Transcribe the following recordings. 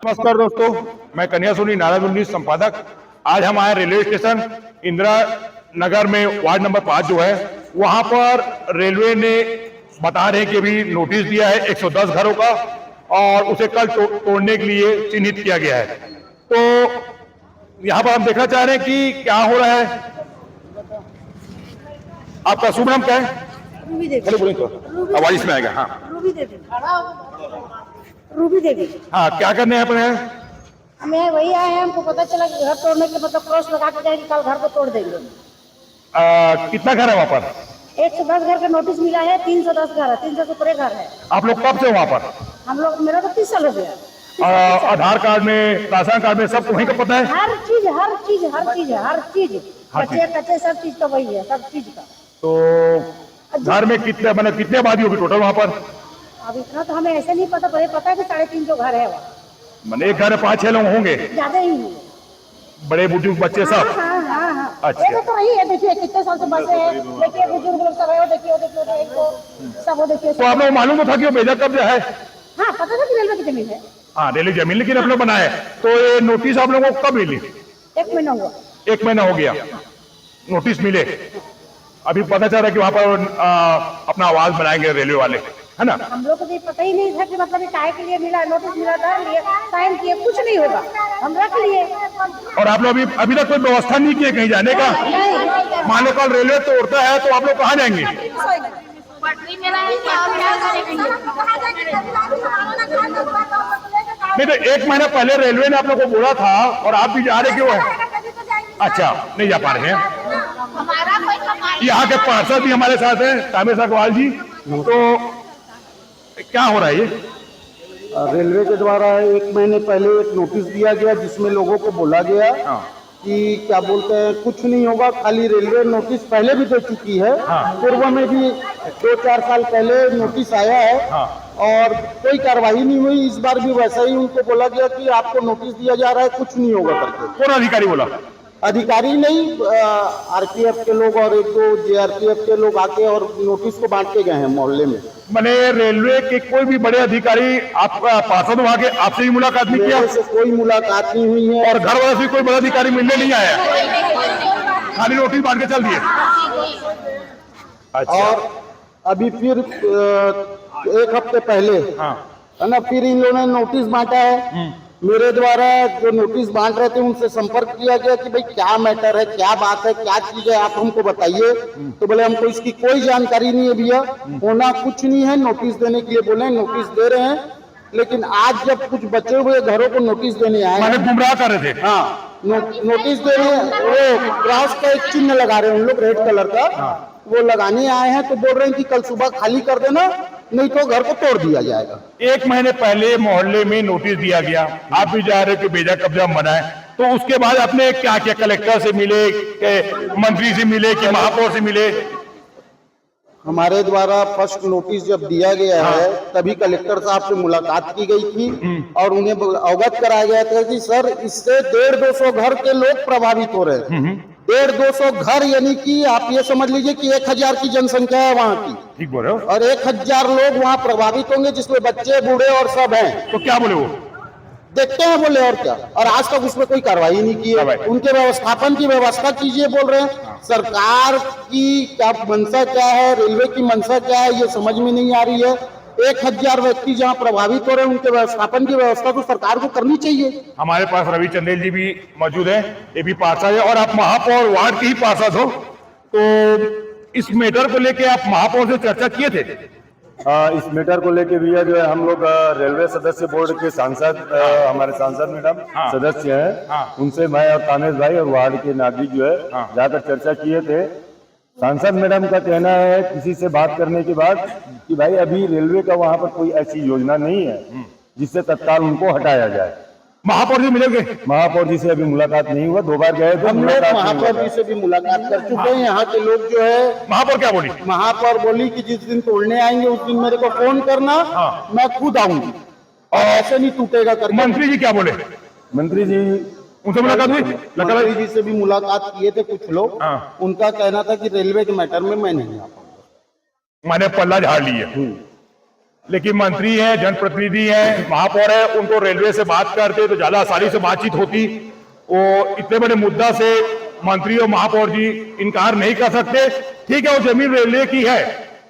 नमस्कार दोस्तों, मैं कन्या सोनी नारायण 19 संपादक। आज हम आए रेलवे स्टेशन इंदिरा नगर में वार्ड नंबर 5 जो है वहां पर रेलवे ने बता रहे कि अभी नोटिस दिया है 110 घरों का और उसे कल तोड़ने के लिए चिन्हित किया गया है। तो यहाँ पर हम देखना चाह रहे हैं कि क्या हो रहा है। आपका शुभ नाम क्या है? रूबी देवी। बोलिए तो आवाज इसमें आएगा। हाँ, रूबी देवी। रूबी देवी। हाँ, क्या करने हैं अपने? हमें वही आए हैं, हमको पता चला कि घर तोड़ने के मतलब क्रॉस लगा के जाएंगे, कल घर को तोड़ देंगे। कितना घर है वहाँ पर? 110 घर का नोटिस मिला है। 310 घर है, 300 से ऊपर घर है। आप लोग कब से वहाँ पर? हम लोग, मेरा तो 30 साल हो गया। आधार कार्ड में, राशन कार्ड में सब वहीं का पता है? हर चीज बच्चे कच्चे सब चीज का वही है, सब चीज का। तो घर में कितने आबादी होगी टोटल वहाँ पर? अब इतना तो हमें ऐसे नहीं पता, पता है कि 350 घर है वहाँ। मैंने एक घर में 5-6 लोग होंगे, ज्यादा ही है। बड़े बुजुर्ग बच्चे सब? हाँ। अच्छा। ये तो रही है, देखिए कितने साल से बसे हैं, देखिए बुजुर्ग लोग सब है, देखिए सब देखिए। तो आप लोग मालूम था कि वो बेजा कब्जा है? हाँ, पता था कि रेलवे की जमीन है। हाँ, रेलवे जमीन, लेकिन आप लोग बनाए तो ये नोटिस आप लोगों को कब मिली? 1 महीना हुआ। 1 महीना हो गया नोटिस मिले। अभी पता चल रहा है कि वहाँ पर अपना आवाज बनाएंगे रेलवे वाले, है ना? हम लोग को तो पता ही नहीं था कि मतलब ये काहे के लिए मिला, नोटिस मिला था, लिए साइन किए, कुछ नहीं होगा, हम रख लिए। और आप लोग अभी तक कोई व्यवस्था नहीं किए कहीं जाने का? मान लो कल रेलवे तोड़ता है तो आप लोग कहाँ जाएंगे? नहीं तो 1 महीना पहले रेलवे ने आप लोग को बोला था और आप भी जा रहे क्यों है? अच्छा, नहीं जा पा रहे हैं। यहाँ के पार्षद भी हमारे साथ हैं, कामेश अग्रवाल जी। तो क्या हो रहा है ये? रेलवे के द्वारा 1 महीने पहले एक नोटिस दिया गया जिसमें लोगों को बोला गया कि क्या बोलते हैं, कुछ नहीं होगा। खाली रेलवे नोटिस पहले भी दे चुकी है, पूर्व में भी 2-4 साल पहले नोटिस आया है और कोई कार्रवाई नहीं हुई। इस बार भी वैसा ही उनको बोला गया कि आपको नोटिस दिया जा रहा है, कुछ नहीं होगा करके। कौन अधिकारी बोला? अधिकारी नहीं, आरपीएफ के लोग और 1-2 जेआरपीएफ के लोग आके और नोटिस को बांट के गए हैं मोहल्ले में। मैंने रेलवे के कोई भी बड़े अधिकारी आपका पार्षद वहाँ के आपसे ही मुलाकात नहीं किया? से कोई मुलाकात नहीं हुई है और घर वाले से कोई बड़ा अधिकारी मिलने नहीं आया, खाली नोटिस बांट के चल दिए? अच्छा। और अभी फिर 1 हफ्ते पहले है ना, फिर इन लोगों ने नोटिस बांटा है। मेरे द्वारा जो नोटिस बांट रहे थे उनसे संपर्क किया गया कि भाई क्या मैटर है, क्या बात है, क्या चीज है, आप हमको बताइए। तो बोले हमको इसकी कोई जानकारी नहीं है भैया, होना कुछ नहीं है। नोटिस देने के लिए बोले, नोटिस दे रहे हैं। लेकिन आज जब कुछ बचे हुए घरों को नोटिस देने आए, मैंने गुमराह कर रहे थे। हाँ, नोटिस दे रहे हैं, वो क्रॉस का एक चिन्ह लगा रहे हैं उन लोग, रेड कलर का, वो लगाने आए हैं। तो बोल रहे हैं कि कल सुबह खाली कर देना, नहीं तो घर को तोड़ दिया जाएगा। 1 महीने पहले मोहल्ले में नोटिस दिया गया, आप भी जा रहे हो कि बेजा कब्जा मना है, तो उसके बाद आपने क्या किया? कलेक्टर से मिले, मंत्री से मिले कि महापौर से मिले? हमारे द्वारा फर्स्ट नोटिस जब दिया गया है तभी कलेक्टर साहब से मुलाकात की गई थी और उन्हें अवगत कराया गया था कि सर इससे 150-200 घर के लोग प्रभावित हो रहे हैं। 150-200 घर यानी कि आप ये समझ लीजिए कि 1000 की जनसंख्या है वहाँ की। ठीक बोल रहे हो। और 1000 लोग वहाँ प्रभावित होंगे जिसमें बच्चे, बूढ़े और सब हैं। तो क्या बोले वो? देखते हैं बोले, और क्या। और आज तक उसमें कोई कार्रवाई नहीं की है। उनके व्यवस्थापन की व्यवस्था कीजिए बोल रहे हैं। सरकार की क्या मंशा क्या है, रेलवे की मंशा क्या है, ये समझ में नहीं आ रही है। 1000 व्यक्ति जहाँ प्रभावित हो रहे हैं, उनके व्यवस्थापन की व्यवस्था तो सरकार को करनी चाहिए। हमारे पास रवि चंदेल जी भी मौजूद हैं, ये भी पार्षद है और आप महापौर वार्ड के ही पार्षद हो, तो इस मैटर को लेके आप महापौर से चर्चा किए थे? इस मैटर को लेके भैया जो है हम लोग रेलवे सदस्य बोर्ड के सांसद, हमारे सांसद मैडम सदस्य हैं, उनसे मैं और कामेश भाई और वार्ड के नागरिक जो है जाकर चर्चा किए थे। सांसद मैडम का कहना है किसी से बात करने के बाद कि भाई अभी रेलवे का वहाँ पर कोई ऐसी योजना नहीं है जिससे तत्काल उनको हटाया जाए। महापौर जी मिलेंगे? महापौर जी से अभी मुलाकात नहीं हुआ, 2 बार गए थे, हम लोग महापौर जी से भी मुलाकात कर चुके हैं। यहाँ के लोग जो है, महापौर क्या बोली? महापौर बोली कि जिस दिन तोड़ने आएंगे उस दिन मेरे को फोन करना, मैं खुद आऊंगी और ऐसे नहीं टूटेगा करके। मंत्री जी क्या बोले? मंत्री जी उनसे मुलाकात हुई? मंत्री जी से भी मुलाकात किए थे कुछ लोग। उनका कहना था कि रेलवे के मैटर में मैं नहीं आ पाऊंगा। मैंने पल्ला झाड़ लिया। लेकिन मंत्री है, जनप्रतिनिधि है, महापौर है, उनको रेलवे से बात करते तो ज्यादा आसानी से बातचीत होती। वो इतने बड़े मुद्दा से मंत्री और महापौर जी इनकार नहीं कर सकते। ठीक है, वो जमीन रेलवे की है,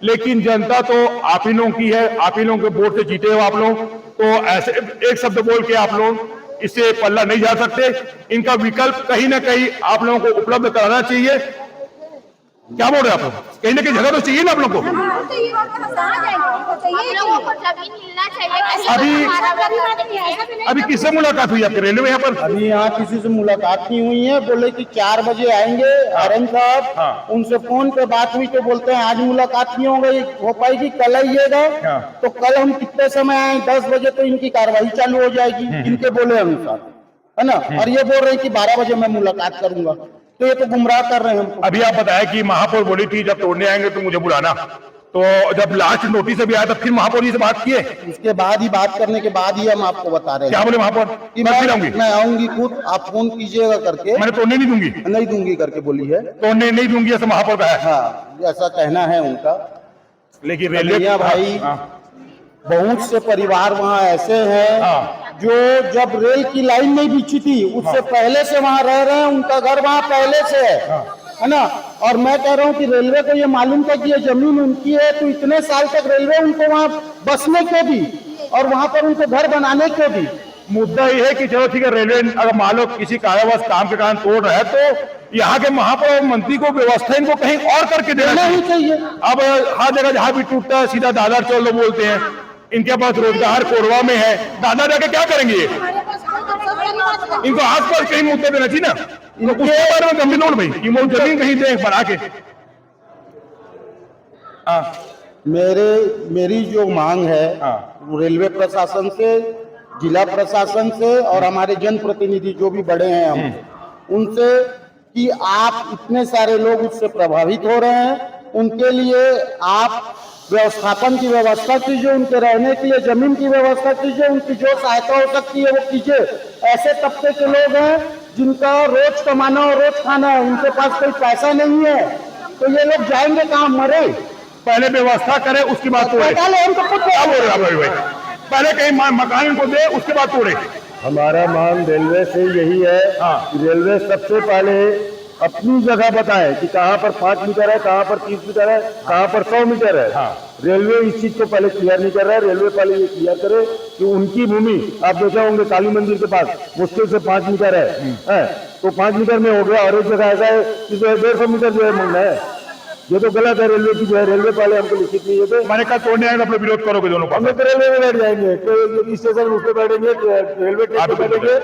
लेकिन जनता तो आप ही लोगों की है, आप ही लोगों के वोट से जीते हो आप लोग, तो ऐसे एक शब्द बोल के आप लोग इससे पल्ला नहीं जा सकते। इनका विकल्प कहीं ना कहीं आप लोगों को उपलब्ध कराना चाहिए। क्या बोल रहे हैं आप लोग? कहीं ना कहीं जगह तो चाहिए ना आप लोग को। अभी किससे मुलाकात हुई आपके रेलवे यहाँ पर? अभी यहाँ किसी से मुलाकात नहीं हुई है, बोले कि 4 बजे आएंगे आरएम साहब। उनसे फोन पे बात हुई तो बोलते हैं आज मुलाकात नहीं हो पाएगी, कल आइएगा। तो कल हम कितने समय आए? 10 बजे तो इनकी कार्रवाई चालू हो जाएगी इनके बोले अनुसार, है ना। और ये बोल रहे हैं कि 12 बजे मैं मुलाकात करूंगा, तो ये तो गुमराह कर रहे हैं हमको। अभी आप बताया कि महापौर बोली थी जब तोड़ने आएंगे तो मुझे बुलाना, तो जब लास्ट नोटिस अभी आया तब फिर महापौर जी से बात किए? उसके बाद ही, बात करने के बाद ही हम आपको बता रहे हैं। क्या बोले महापौर? कि मैं आऊंगी खुद, आप फोन कीजिएगा करके। मैंने तोड़ने नहीं दूंगी, नहीं दूंगी करके बोली है। तोड़ने नहीं दूंगी ऐसा महापौर का है। हाँ, ऐसा कहना है उनका। लेकिन रेलवे भाई बहुत से परिवार वहाँ ऐसे हैं जो जब रेल की लाइन नहीं बिछी थी उससे पहले से वहाँ रह रहे हैं, उनका घर वहाँ पहले से है ना। और मैं कह रहा हूँ कि रेलवे को ये मालूम था कि ये जमीन उनकी है, तो इतने साल तक रेलवे उनको वहाँ बसने क्यों दी और वहाँ पर उनको घर बनाने क्यों दी? मुद्दा ये है कि चलो ठीक है, रेलवे अगर मान लो किसी कारणवश काम के कारण तोड़ रहा है तो यहाँ के महापौर और मंत्री को व्यवस्था इनको कहीं और करके देना ही चाहिए। अब हर जगह जहाँ भी टूटता है सीधा दादर चलो बोलते हैं। इनके पास रोजगार कोरवा में है, दादा जाके क्या करेंगे? इनको आसपास कहीं मुद्दे देना चाहिए ना, इनको उसके बारे में गंभीर नोट भाई कि वो जमीन कहीं दे बना के। मेरी जो मांग है रेलवे प्रशासन से, जिला प्रशासन से और हमारे जनप्रतिनिधि जो भी बड़े हैं हम उनसे, कि आप इतने सारे लोग उससे प्रभावित हो रहे हैं, उनके लिए आप व्यवस्थापन की व्यवस्था कीजिए, उनके रहने के लिए जमीन की व्यवस्था कीजिए, उनकी जो सहायता हो सकती है वो कीजिए। ऐसे तबके के लोग हैं जिनका रोज कमाना और रोज खाना है, उनके पास कोई पैसा नहीं है, तो ये लोग जाएंगे कहाँ? मरे। पहले व्यवस्था करे उसकी बात तोड़े। क्या बोल रहे हैं भाई? पहले कहीं मकान इनको दे उसके बाद तोड़े। हमारा मांग रेलवे से यही है कि रेलवे सबसे पहले अपनी जगह बताए कि कहाँ पर 5 मीटर है, कहाँ पर 30 मीटर है, कहाँ पर 100 मीटर है। रेलवे इस चीज को पहले क्लियर नहीं कर रहा है। रेलवे पहले ये क्लियर करे कि उनकी भूमि, आप देखे होंगे काली मंदिर के पास मुश्किल से 5 मीटर है, तो 5 मीटर में हो गया। और एक जगह ऐसा है कि 150 मीटर जो है मांगना है, ये तो गलत है। रेलवे की जो है, रेलवे पहले हमको लिखित नहीं है। मैंने कहा तोड़ने आएंगे अपने विरोध करोगे दोनों? हम लोग रेलवे में बैठ जाएंगे, तो स्टेशन उस पर बैठेंगे, रेलवे ट्रैक पे बैठेंगे,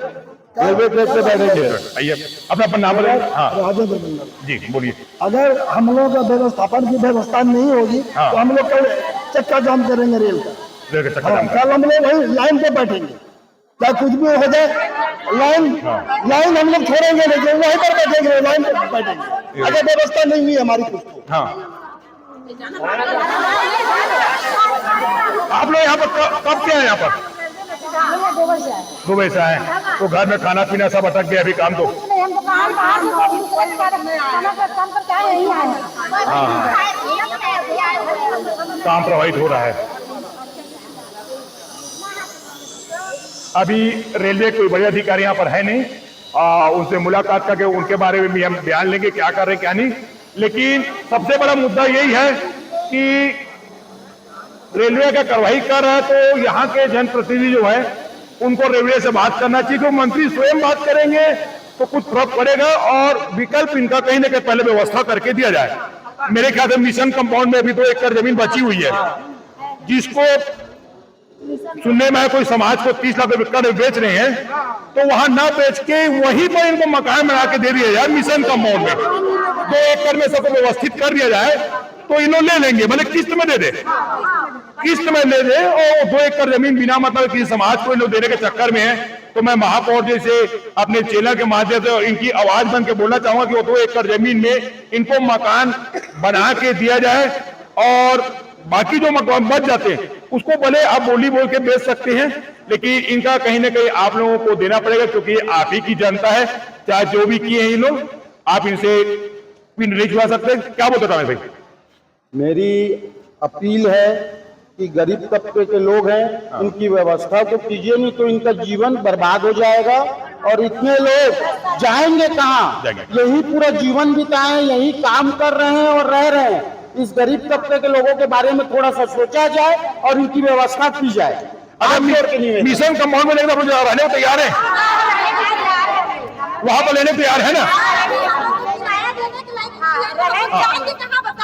रेलवे ट्रैक पे बैठेंगे। आइए अपना नाम बताइए। राजेंद्र मंडल जी बोलिए। अगर हम लोग व्यवस्थापन की व्यवस्था नहीं होगी तो हम लोग कल चक्का जाम करेंगे रेल का। कल हम लोग वही लाइन पे बैठेंगे, चाहे कुछ भी हो जाए, लाइन हम लोग छोड़ेंगे नहीं, वहीं पर बैठेंगे, लाइन पे बैठेंगे अगर व्यवस्था नहीं हुई हमारी कुछ तो। आप लोग यहाँ पर कब क्या है? यहाँ पर 2 बजे से आए, तो घर में खाना पीना सब अटक गया अभी काम तो? काम प्रभावित हो रहा है। अभी रेलवे कोई बड़े अधिकारी यहाँ पर है नहीं, उनसे मुलाकात करके उनके बारे में भी हम बयान लेंगे क्या कर रहे क्या नहीं। लेकिन सबसे बड़ा मुद्दा यही है कि रेलवे का कार्रवाई कर रहा है तो यहाँ के जनप्रतिनिधि जो है उनको रेलवे से बात करना चाहिए। तो मंत्री स्वयं बात करेंगे तो कुछ फर्क पड़ेगा और विकल्प इनका कहीं ना कहीं पहले व्यवस्था करके दिया जाए। मेरे ख्याल से मिशन कंपाउंड में अभी 2 एकड़ जमीन बची हुई है, जिसको सुनने में कोई समाज को 30 लाख रुपए बेच रहे हैं, तो वहां ना बेच के वहीं पर इनको मकान बना के दे दिया जाए मिशन कंपाउंड में। 2 एकड़ में सबको व्यवस्थित कर दिया जाए तो इन्हों ले लेंगे, भले किस्त में दे दे, किस्त में ले दे। और 2 एकड़ जमीन बिना मतलब किसी समाज को इन लोग देने के चक्कर में है। तो मैं महापौर जी से अपने चेला के माध्यम से इनकी आवाज बन के बोलना चाहूंगा कि वो 2 एकड़ जमीन में इनको मकान बना के दिया जाए और बाकी जो मकान बच जाते हैं उसको भले आप बोली बोल के बेच सकते हैं, लेकिन इनका कहीं ना कहीं आप लोगों को देना पड़ेगा, क्योंकि आप ही की जनता है। चाहे जो भी किए हैं ये लोग, आप इनसे नहीं छुड़ा सकते। क्या बोलते रमेश भाई? मेरी अपील है कि गरीब तबके के लोग हैं, इनकी व्यवस्था तो कीजिए, नहीं तो इनका जीवन बर्बाद हो जाएगा। और इतने लोग जाएंगे कहाँ? यही पूरा जीवन बिताए, यही काम कर रहे हैं और रह रहे हैं। इस गरीब तबके के लोगों के बारे में थोड़ा सा सोचा जाए और इनकी व्यवस्था की जाए। मिशन कंपाउंड में लेकर रहने को तैयार है, वहां पर लेने को तैयार है ना?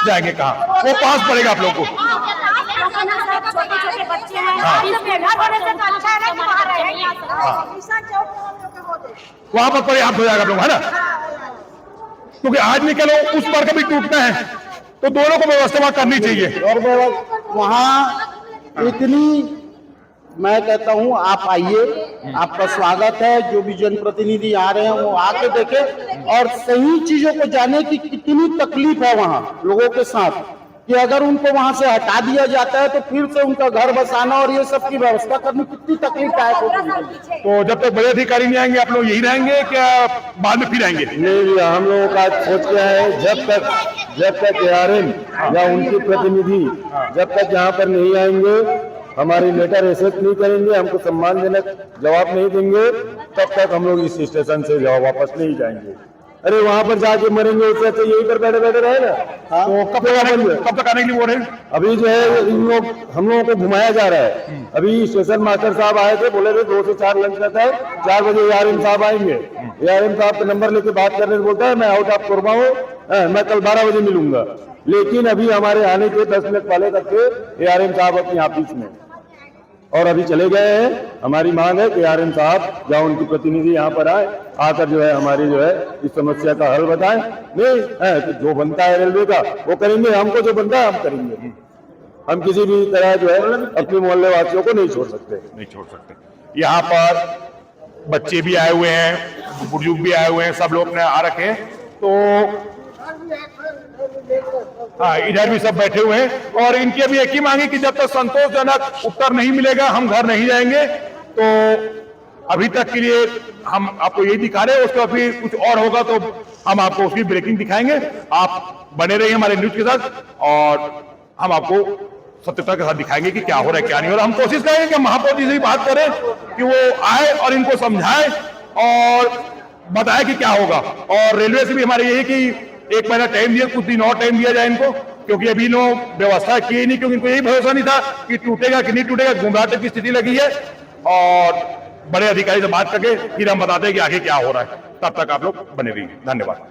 जाएंगे कहाँ? वो पास पड़ेगा आप लोग को। वहां पर पर्याप्त हो जाएगा आप लोग, है ना? क्योंकि आज निकलो उस पर कभी टूटना है तो दोनों को व्यवस्था करनी चाहिए। और वहाँ इतनी, मैं कहता हूँ आप आइए, आपका स्वागत है। जो भी जनप्रतिनिधि आ रहे हैं वो आके देखें और सही चीजों को जाने की कितनी तकलीफ है वहाँ लोगों के साथ, कि अगर उनको वहां से हटा दिया जाता है तो फिर से उनका घर बसाना और ये सब की व्यवस्था करनी कितनी तकलीफदायक होगी। तो जब तक बड़े अधिकारी नहीं आएंगे आप लोग यही रहेंगे क्या बाद में फिर आएंगे? नहीं, हम लोगों का सोच क्या है, जब तक ARM या उनके प्रतिनिधि जब तक यहाँ पर नहीं आएंगे, हमारी लेटर एक्सेप्ट नहीं करेंगे, हमको सम्मानजनक जवाब नहीं देंगे, तब तक हम लोग इस स्टेशन से वापस नहीं जाएंगे। अरे वहां पर जाके मरेंगे, उससे अच्छा यहीं पर बैठे बैठे रहे ना। तो कब तक आने के लिए बोल रहे हैं? अभी जो है हम लोगों को घुमाया जा रहा है। अभी स्टेशन मास्टर साहब आए थे, बोले थे 2 से 4 लंच रहता है, 4 बजे ARM साहब आएंगे। ARM साहब का नंबर लेके बात करने से बोलता है मैं आउट ऑफ कोरमा हूँ, मैं कल 12 बजे मिलूंगा। लेकिन अभी हमारे आने के 10 मिनट पहले तक थे ARM साहब अपनी ऑफिस में और अभी चले गए हैं। हमारी मांग है कि ARM साहब या उनकी प्रतिनिधि यहाँ पर आए, आकर जो है हमारी जो है इस समस्या का हल बताएं। नहीं है तो जो बनता है रेलवे का वो करेंगे, हमको जो बनता है हम करेंगे। हम किसी भी तरह जो है अपने मोहल्ले वासियों को नहीं छोड़ सकते। यहाँ पर बच्चे भी आए हुए हैं, बुजुर्ग भी आए हुए हैं, सब लोग अपने आ रखे हैं। तो हाँ, इधर भी सब बैठे हुए हैं और इनकी अभी एक ही मांगी कि जब तक संतोषजनक उत्तर नहीं मिलेगा हम घर नहीं जाएंगे। तो अभी तक के लिए हम आपको यही दिखा रहे हैं, उसके बाद फिर कुछ और होगा तो हम आपको उसकी ब्रेकिंग दिखाएंगे। आप बने रहिए हमारे न्यूज के साथ और हम आपको सत्यता के साथ दिखाएंगे कि क्या हो रहा है क्या नहीं हो रहा। हम कोशिश करेंगे कि महापौर जी से बात करें कि वो आए और इनको समझाए और बताए कि क्या होगा। और रेलवे से भी हमारे यही कि 1 महीना टाइम दिया, कुछ दिन और टाइम दिया जाए इनको, क्योंकि अभी लोग व्यवस्था किए नहीं, क्योंकि इनको यही भरोसा नहीं था कि टूटेगा कि नहीं टूटेगा, गुमराह की स्थिति लगी है। और बड़े अधिकारी से बात करके फिर हम बताते हैं कि आगे क्या हो रहा है। तब तक आप लोग बने रहिए। धन्यवाद।